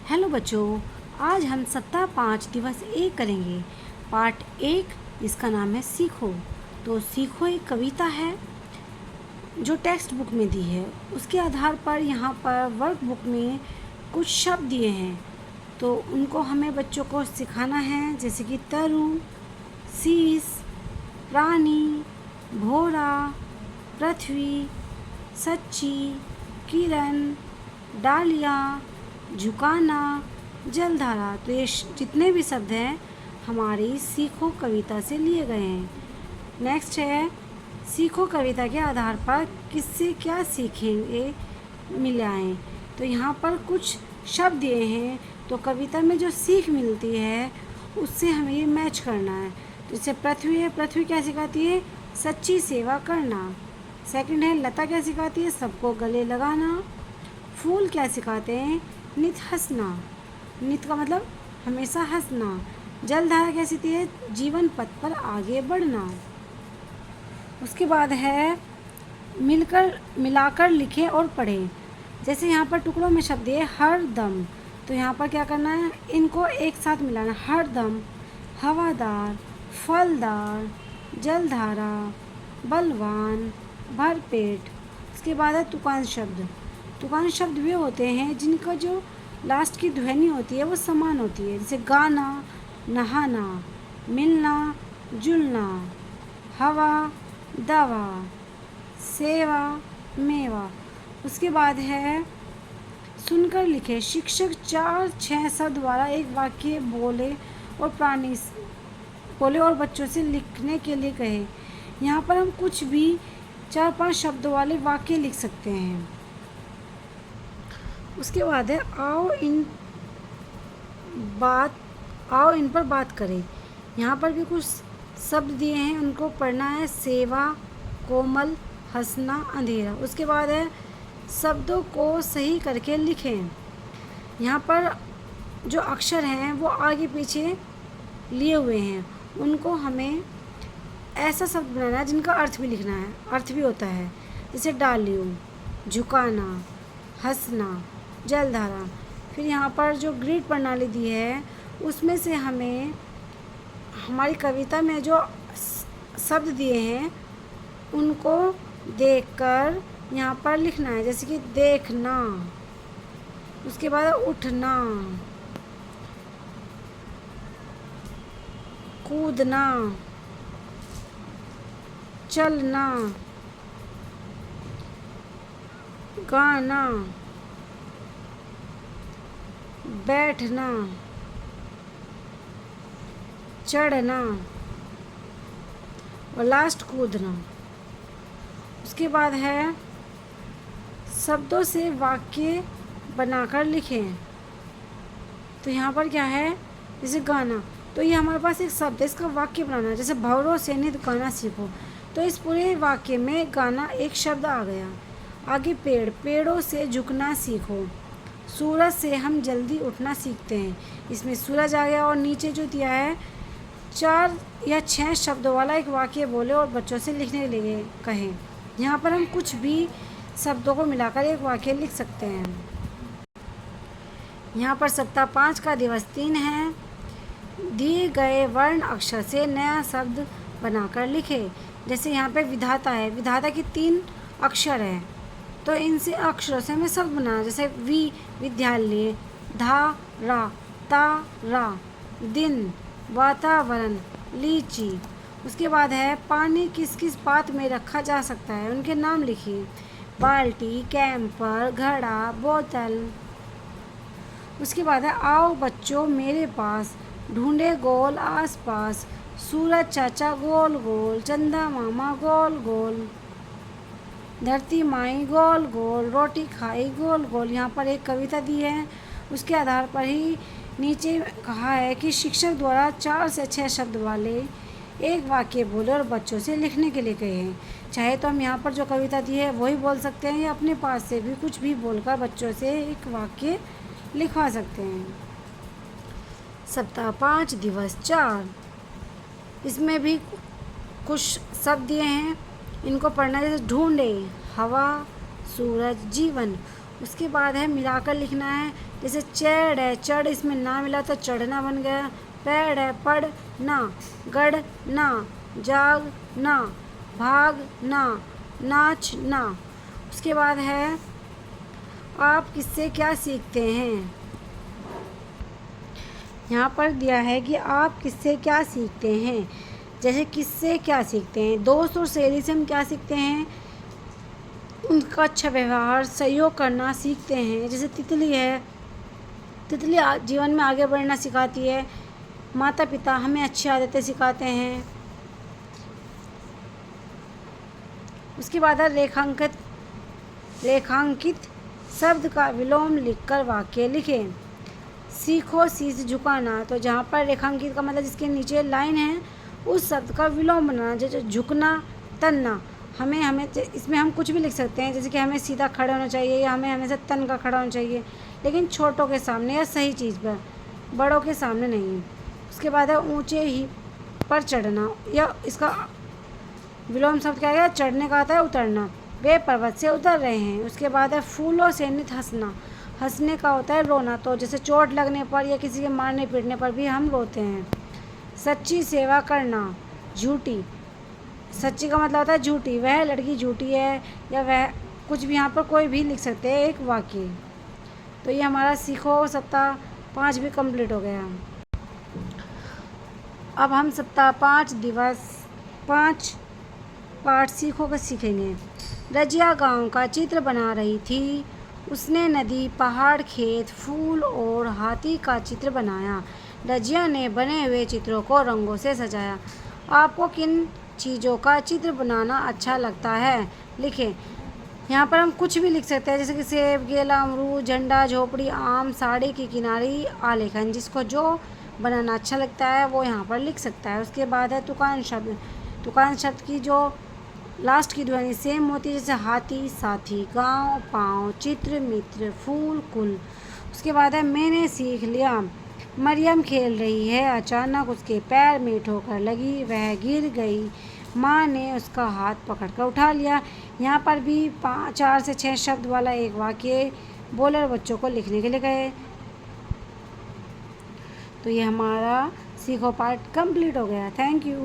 Hello बच्चों, आज हम सप्ताह 5 दिवस 1 करेंगे। पार्ट 1 जिसका नाम है सीखो। तो सीखो एक कविता है जो टेक्स्ट बुक में दी है। उसके आधार पर यहाँ पर वर्क बुक में कुछ शब्द दिए हैं, तो उनको हमें बच्चों को सिखाना है, जैसे कि तरु, शीश, प्राणी, भोरा, पृथ्वी, सच्ची, किरण, डालिया, झुकाना, जलधारा। तो ये जितने भी शब्द हैं हमारी सीखो कविता से लिए गए हैं। नेक्स्ट है सीखो कविता के आधार पर किससे क्या सीखेंगे मिलाएं। तो यहाँ पर कुछ शब्द दिए हैं, तो कविता में जो सीख मिलती है उससे हमें ये मैच करना है। तो जैसे पृथ्वी है, पृथ्वी क्या सिखाती है? सच्ची सेवा करना। सेकंड है लता, क्या सिखाती है? सबको गले लगाना। फूल क्या सिखाते हैं? नित हंसना। नित का मतलब हमेशा हंसना। जलधारा क्या सिखाती है? जीवन पथ पर आगे बढ़ना। उसके बाद है मिलाकर लिखें और पढ़ें। जैसे यहाँ पर टुकड़ों में शब्द है हर दम, तो यहाँ पर क्या करना है? इनको एक साथ मिलाना। हर दम, हवादार, फलदार, जलधारा, बलवान, भरपेट। उसके बाद है तुकान शब्द। तुकान शब्द वे होते हैं जिनका जो लास्ट की ध्वनि होती है वो समान होती है, जैसे गाना, नहाना, मिलना, जुलना, हवा, दवा, सेवा, मेवा। उसके बाद है सुनकर लिखे। शिक्षक 4-6 शब्द वाला एक वाक्य बोले और बच्चों से लिखने के लिए कहे। यहाँ पर हम कुछ भी 4-5 शब्दों वाले वाक्य लिख सकते हैं। उसके बाद है आओ इन पर बात करें। यहाँ पर भी कुछ शब्द दिए हैं, उनको पढ़ना है। सेवा, कोमल, हंसना, अंधेरा। उसके बाद है शब्दों को सही करके लिखें। यहाँ पर जो अक्षर हैं वो आगे पीछे लिए हुए हैं, उनको हमें ऐसा शब्द बनाना है जिनका अर्थ भी लिखना है, अर्थ भी होता है। जैसे डालियों, झुकाना, हंसना, जलधारा। फिर यहाँ पर जो ग्रिड प्रणाली दी है उसमें से हमें हमारी कविता में जो शब्द दिए हैं उनको देखकर यहाँ पर लिखना है, जैसे कि देखना। उसके बाद उठना, कूदना, चलना, गाना, बैठना, चढ़ना और लास्ट कूदना। उसके बाद है शब्दों से वाक्य बनाकर लिखें। तो यहाँ पर क्या है? जैसे गाना, तो ये हमारे पास एक शब्द है, इसका वाक्य बनाना है। जैसे भवरों से नित गाना सीखो, तो इस पूरे वाक्य में गाना एक शब्द आ गया। आगे पेड़, पेड़ों से झुकना सीखो। सूरज से हम जल्दी उठना सीखते हैं, इसमें सूरज आ गया। और नीचे जो दिया है 4 या 6 शब्दों वाला एक वाक्य बोले और बच्चों से लिखने के लिए कहें। यहाँ पर हम कुछ भी शब्दों को मिलाकर एक वाक्य लिख सकते हैं। यहाँ पर सप्ताह 5 का दिवस 3 है। दिए गए वर्ण अक्षर से नया शब्द बनाकर लिखे। जैसे यहाँ पे विधाता है, विधाता की 3 अक्षर है, तो इनसे अक्षरों से हमें शब्द बनाना। जैसे विद्यालय, धा रा, ता रा, दिन, वातावरण, लीची। उसके बाद है पानी किस किस पात्र में रखा जा सकता है, उनके नाम लिखिए। बाल्टी, कैंपर, घड़ा, बोतल। उसके बाद है आओ बच्चों मेरे पास, ढूंढे गोल आसपास, सूरज चाचा गोल गोल, चंदा मामा गोल गोल, धरती माई गोल गोल, रोटी खाई गोल गोल। यहाँ पर एक कविता दी है, उसके आधार पर ही नीचे कहा है कि शिक्षक द्वारा 4 से 6 शब्द वाले एक वाक्य बोले और बच्चों से लिखने के लिए कहे हैं। चाहे तो हम यहाँ पर जो कविता दी है वही बोल सकते हैं, या अपने पास से भी कुछ भी बोलकर बच्चों से एक वाक्य लिखवा सकते हैं। सप्ताह 5 दिवस 4, इसमें भी कुछ शब्द दिए हैं, इनको पढ़ना। जैसे ढूंढे, हवा, सूरज, जीवन। उसके बाद है मिलाकर लिखना है। जैसे चढ़ है, चढ़ इसमें ना मिला तो चढ़ना बन गया। पैड़ है, पढ़ ना, गढ़ ना, जाग ना, भाग ना, नाच ना। उसके बाद है आप किससे क्या सीखते हैं। यहाँ पर दिया है कि आप किससे क्या सीखते हैं। जैसे किससे क्या सीखते हैं, दोस्त और सहेली से हम क्या सीखते हैं, उनका अच्छा व्यवहार, सहयोग करना सीखते हैं। जैसे तितली है, तितली जीवन में आगे बढ़ना सिखाती है। माता पिता हमें अच्छी आदतें सिखाते हैं। उसके बाद है रेखांकित शब्द का विलोम लिखकर वाक्य लिखें। सीखो शीश झुकाना, तो जहाँ पर रेखांकित का मतलब जिसके नीचे लाइन है उस शब्द का विलोम बनाना। जैसे झुकना, तनना, हमें इसमें हम कुछ भी लिख सकते हैं। जैसे कि हमें सीधा खड़ा होना चाहिए या हमें हमेशा तन का खड़ा होना चाहिए, लेकिन छोटों के सामने या सही चीज़ पर, बड़ों के सामने नहीं। उसके बाद है ऊंचे ही पर चढ़ना, या इसका विलोम शब्द क्या है, चढ़ने का आता है उतरना। वे पर्वत से उतर रहे हैं। उसके बाद है फूलों से नित हंसना, हंसने का होता है रोना। तो जैसे चोट लगने पर या किसी के मारने पीटने पर भी हम रोते हैं। सच्ची सेवा करना, झूठी, सच्ची का मतलब होता है झूठी, वह लड़की झूठी है, या वह कुछ भी, यहाँ पर कोई भी लिख सकते हैं एक वाक्य। तो ये हमारा सीखो सप्ताह 5 भी कंप्लीट हो गया। अब हम सप्ताह 5 दिवस 5 पाठ सीखो कर सीखेंगे। रजिया गांव का चित्र बना रही थी। उसने नदी, पहाड़, खेत, फूल और हाथी का चित्र बनाया। रजिया ने बने हुए चित्रों को रंगों से सजाया। आपको किन चीज़ों का चित्र बनाना अच्छा लगता है, लिखें। यहाँ पर हम कुछ भी लिख सकते हैं, जैसे कि सेब, केला, अमरूद, झंडा, झोपड़ी, आम, साड़ी की किनारी, आलेखन। जिसको जो बनाना अच्छा लगता है वो यहाँ पर लिख सकता है। उसके बाद है तुकान शब्द। तुकान शब्द की जो लास्ट की ध्वनि सेम होती है, जैसे हाथी, साथी, गांव, पाँव, चित्र, मित्र, फूल, कुल। उसके बाद है मैंने सीख लिया। मरियम खेल रही है, अचानक उसके पैर में ठोकर लगी, वह गिर गई। माँ ने उसका हाथ पकड़कर उठा लिया। यहाँ पर भी 4 से 6 शब्द वाला एक वाक्य बोलर बच्चों को लिखने के लिए कहे। तो ये हमारा सीखो पार्ट कंप्लीट हो गया। Thank you.